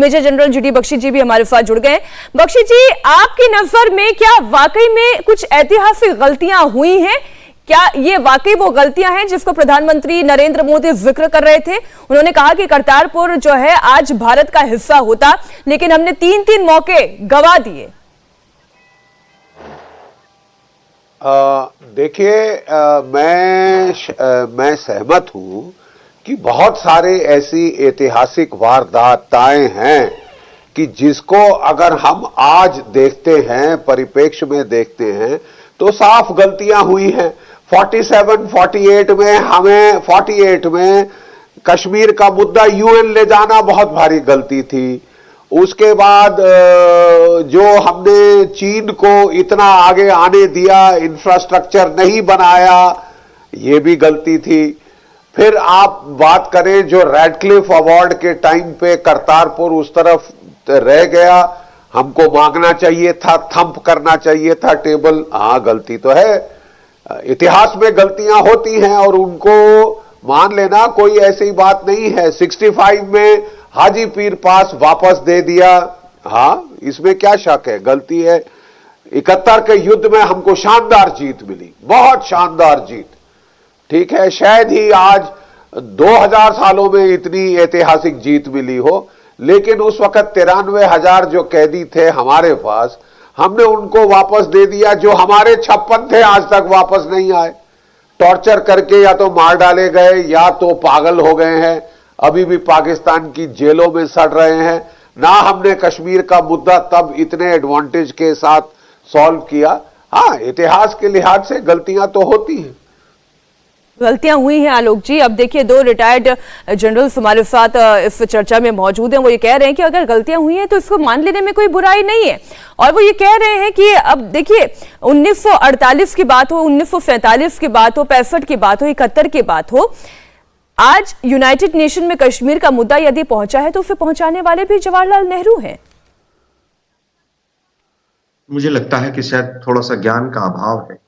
Major general GD Bakshi जी भी हमारे साथ जुड़ गए। बख्शी जी, आपकी नजर में क्या वाकई में कुछ ऐतिहासिक गलतियां हुई हैं? क्या ये वाकई वो गलतियां हैं जिसको प्रधानमंत्री नरेंद्र मोदी जिक्र कर रहे थे? उन्होंने कहा कि करतारपुर जो है आज भारत का हिस्सा होता, लेकिन हमने 3 मौके गंवा दिए। देखिए, मैं सहमत हूं कि बहुत सारे ऐसी ऐतिहासिक वारदातें हैं कि जिसको अगर हम आज देखते हैं, परिप्रेक्ष्य में देखते हैं, तो साफ गलतियां हुई हैं। 48 में कश्मीर का मुद्दा यूएन ले जाना बहुत भारी गलती थी। उसके बाद जो हमने चीन को इतना आगे आने दिया, इंफ्रास्ट्रक्चर नहीं बनाया, ये भी गलती थी। फिर आप बात करें जो रैडक्लिफ अवार्ड के टाइम पे करतारपुर उस तरफ रह गया, हमको मांगना चाहिए था, थंप करना चाहिए था टेबल। हाँ, गलती तो है, इतिहास में गलतियां होती हैं और उनको मान लेना कोई ऐसी बात नहीं है। 65 में हाजी पीर पास वापस दे दिया, हाँ, इसमें क्या शक है, गलती है। 71 के युद्ध में हमको शानदार जीत मिली, बहुत शानदार जीत, ठीक है। शायद ही आज 2000 सालों में इतनी ऐतिहासिक जीत मिली हो, लेकिन उस वक्त 93,000 जो कैदी थे हमारे पास, हमने उनको वापस दे दिया। जो हमारे 56 थे आज तक वापस नहीं आए, टॉर्चर करके या तो मार डाले गए या तो पागल हो गए हैं, अभी भी पाकिस्तान की जेलों में सड़ रहे हैं। ना हमने कश्मीर का मुद्दा तब इतने एडवांटेज के साथ सॉल्व किया। हाँ, इतिहास के लिहाज से गलतियां तो होती हैं, गलतियां हुई हैं आलोक जी। अब देखिए, 2 रिटायर्ड जनरल्स हमारे साथ इस चर्चा में मौजूद हैं। वो ये कह रहे हैं कि अगर गलतियां हुई हैं तो इसको मान लेने में कोई बुराई नहीं है। और वो ये कह रहे हैं कि अब देखिए, 1948 की बात हो, 1947 की बात हो, 65 की बात हो, 71 की बात हो, आज यूनाइटेड नेशन में कश्मीर का मुद्दा यदि पहुंचा है तो उसे पहुंचाने वाले भी जवाहरलाल नेहरू हैं। मुझे लगता है कि शायद थोड़ा सा ज्ञान का अभाव है।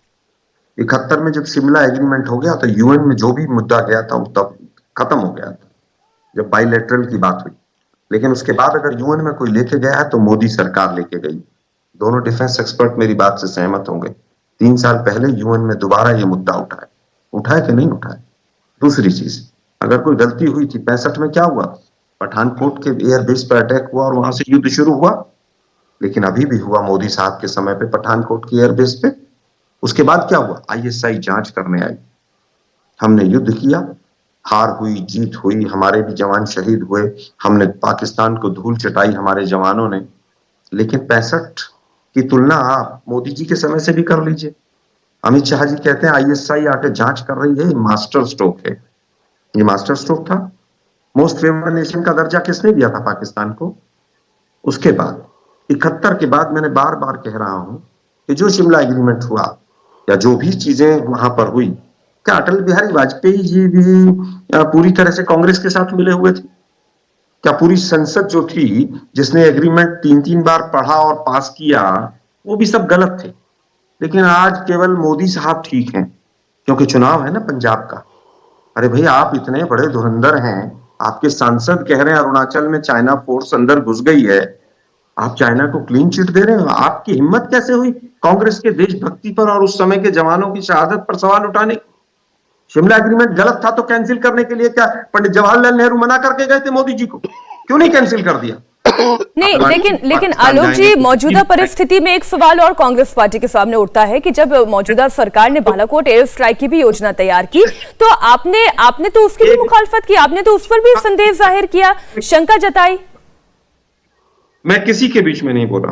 71 में जब शिमला एग्रीमेंट हो गया तो यूएन में जो भी मुद्दा गया था वो तब खत्म हो गया था, जब बाइलेटरल की बात हुई। लेकिन उसके बाद अगर यूएन में कोई लेके गया है तो मोदी सरकार लेके गई। दोनों डिफेंस एक्सपर्ट मेरी बात से सहमत होंगे। 3 साल पहले यूएन में दोबारा ये मुद्दा उठाए कि नहीं उठाए। दूसरी चीज, अगर कोई गलती हुई थी 65 में, क्या हुआ, पठानकोट के एयरबेस पर अटैक हुआ और वहां से युद्ध शुरू हुआ। लेकिन अभी भी हुआ मोदी साहब के समय पे पठानकोट की एयरबेस पे। उसके बाद क्या हुआ, आईएसआई जांच करने आई, हमने युद्ध किया, हार हुई, जीत हुई, हमारे भी जवान शहीद हुए, हमने पाकिस्तान को धूल चटाई हमारे जवानों ने। लेकिन 65 की तुलना आप मोदी जी के समय से भी कर लीजिए। अमित शाह जी कहते हैं आईएसआई आके जांच कर रही है, ये मास्टर स्ट्रोक है। ये मास्टर स्ट्रोक था। मोस्ट फेवर्ड नेशन का दर्जा किसने दिया था पाकिस्तान को? उसके बाद 71 के बाद मैंने बार बार कह रहा हूं कि जो शिमला एग्रीमेंट हुआ या जो भी चीजें वहां पर हुई, क्या अटल बिहारी वाजपेयी जी भी पूरी तरह से कांग्रेस के साथ मिले हुए थे? क्या पूरी संसद जो थी जिसने एग्रीमेंट 3 बार पढ़ा और पास किया, वो भी सब गलत थे? लेकिन आज केवल मोदी साहब ठीक हैं क्योंकि चुनाव है ना पंजाब का। अरे भाई, आप इतने बड़े धुरंधर हैं, आपके सांसद कह रहे हैं अरुणाचल में चाइना फोर्स अंदर घुस गई है, आप चाइना को क्लीन चिट दे रहे हो। आपकी हिम्मत कैसे हुई कांग्रेस के देशभक्ति पर और उस समय के जवानों की शहादत पर सवाल उठाने? शिमला एग्रीमेंट गलत था तो कैंसिल करने के लिए क्या पंडित जवाहरलाल नेहरू मना करके गए थे मोदी जी को? क्यों नहीं कैंसिल कर दिया? नहीं, लेकिन आलोक जी, मौजूदा परिस्थिति में एक सवाल और कांग्रेस पार्टी के सामने उठता है कि जब मौजूदा सरकार ने बालाकोट एयर स्ट्राइक की भी योजना तैयार की तो आपने तो उसकी भी मुखालफत की, आपने तो उस पर भी संदेह जाहिर किया, शंका जताई। मैं किसी के बीच में नहीं बोला,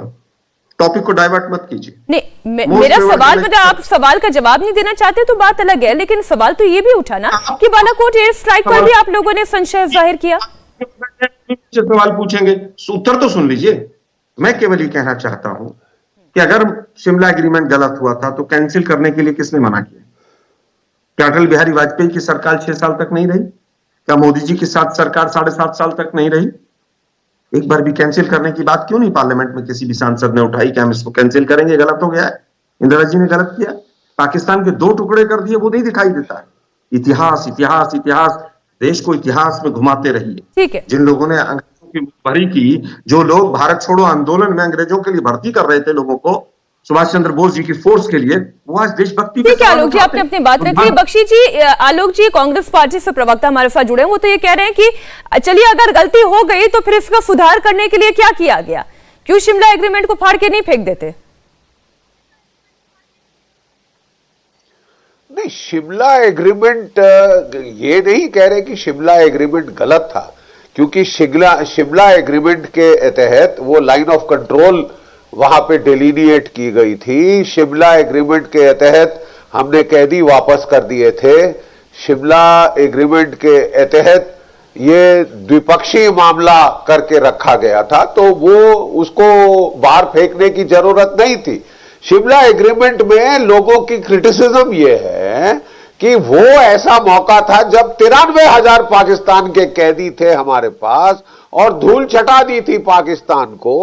टॉपिक को डाइवर्ट मत कीजिए। नहीं, मेरा सवाल, मतलब आप सवाल का जवाब नहीं देना चाहते तो बात अलग है, लेकिन सवाल तो ये भी उठा ना कि बालाकोट एयर स्ट्राइक पर भी आप लोगों ने संशय जाहिर किया। सवाल पूछेंगे, उत्तर तो सुन लीजिए। मैं केवल ये कहना चाहता हूं कि अगर शिमला एग्रीमेंट गलत हुआ था तो कैंसिल करने के लिए किसने मना किया? क्या अटल बिहारी वाजपेयी की सरकार 6 साल तक नहीं रही? क्या मोदी जी के साथ सरकार 7.5 साल तक नहीं रही? एक बार भी कैंसिल करने की बात क्यों नहीं पार्लियामेंट में किसी भी सांसद ने उठाई कि हम इसको कैंसिल करेंगे, गलत हो गया है, इंदिरा जी ने गलत किया, पाकिस्तान के 2 टुकड़े कर दिए, वो नहीं दिखाई देता है। इतिहास इतिहास इतिहास, देश को इतिहास में घुमाते रहिए। ठीक है। जिन लोगों ने अंग्रेजों की भरी की जो लोग भारत छोड़ो आंदोलन में अंग्रेजों के लिए भर्ती कर रहे थे लोगों को, सुभाष चंद्र बोस जी की फोर्स के लिए, वो आज देशभक्ति पे ठीक है सवाल आलोक जी, उठाते आपने हैं। अपनी बात रख ली। बख्शी जी, आलोक जी कांग्रेस पार्टी से प्रवक्ता हमारे साथ जुड़े हैं, वो तो ये कह रहे हैं कि चलिए अगर गलती हो गई तो फिर इसका सुधार करने के लिए क्या किया गया, क्यों शिमला एग्रीमेंट को फाड़ के नहीं फेंक देते? नहीं, शिमला एग्रीमेंट ये नहीं कह रहे कि शिमला एग्रीमेंट गलत था, क्योंकि शिमला एग्रीमेंट के तहत वो लाइन ऑफ कंट्रोल वहां पे डिलीनिएट की गई थी। शिमला एग्रीमेंट के तहत हमने कैदी वापस कर दिए थे। शिमला एग्रीमेंट के तहत ये द्विपक्षीय मामला करके रखा गया था, तो वो उसको बाहर फेंकने की जरूरत नहीं थी। शिमला एग्रीमेंट में लोगों की क्रिटिसिज्म ये है कि वो ऐसा मौका था जब 93,000 पाकिस्तान के कैदी थे हमारे पास और धूल चटा दी थी पाकिस्तान को,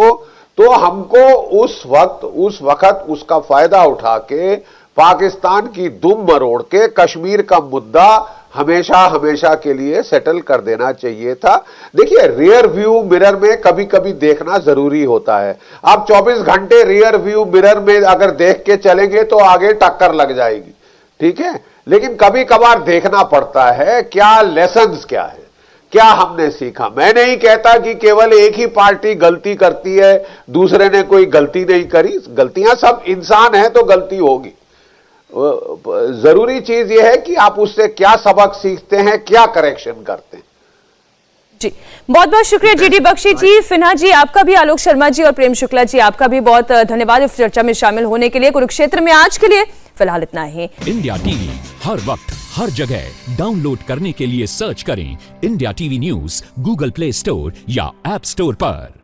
तो हमको उस वक्त उसका फायदा उठा के पाकिस्तान की दुम मरोड़ के कश्मीर का मुद्दा हमेशा के लिए सेटल कर देना चाहिए था। देखिए, रियर व्यू मिरर में कभी कभी देखना जरूरी होता है। आप 24 घंटे रियर व्यू मिरर में अगर देख के चलेंगे तो आगे टक्कर लग जाएगी, ठीक है, लेकिन कभी कभार देखना पड़ता है क्या लेसन्स क्या है, क्या हमने सीखा। मैं नहीं कहता कि केवल एक ही पार्टी गलती करती है, दूसरे ने कोई गलती नहीं करी। गलतियां सब इंसान हैं तो गलती होगी। जरूरी चीज यह है कि आप उससे क्या सबक सीखते हैं, क्या करेक्शन करते हैं। जी, बहुत बहुत शुक्रिया जीडी बख्शी जी, सिन्हा जी आपका भी, आलोक शर्मा जी और प्रेम शुक्ला जी आपका भी बहुत धन्यवाद इस चर्चा में शामिल होने के लिए। कुरुक्षेत्र में आज के लिए फिलहाल इतना ही। इंडिया टीवी हर वक्त हर जगह डाउनलोड करने के लिए सर्च करें India TV news Google play store या ऐप स्टोर पर।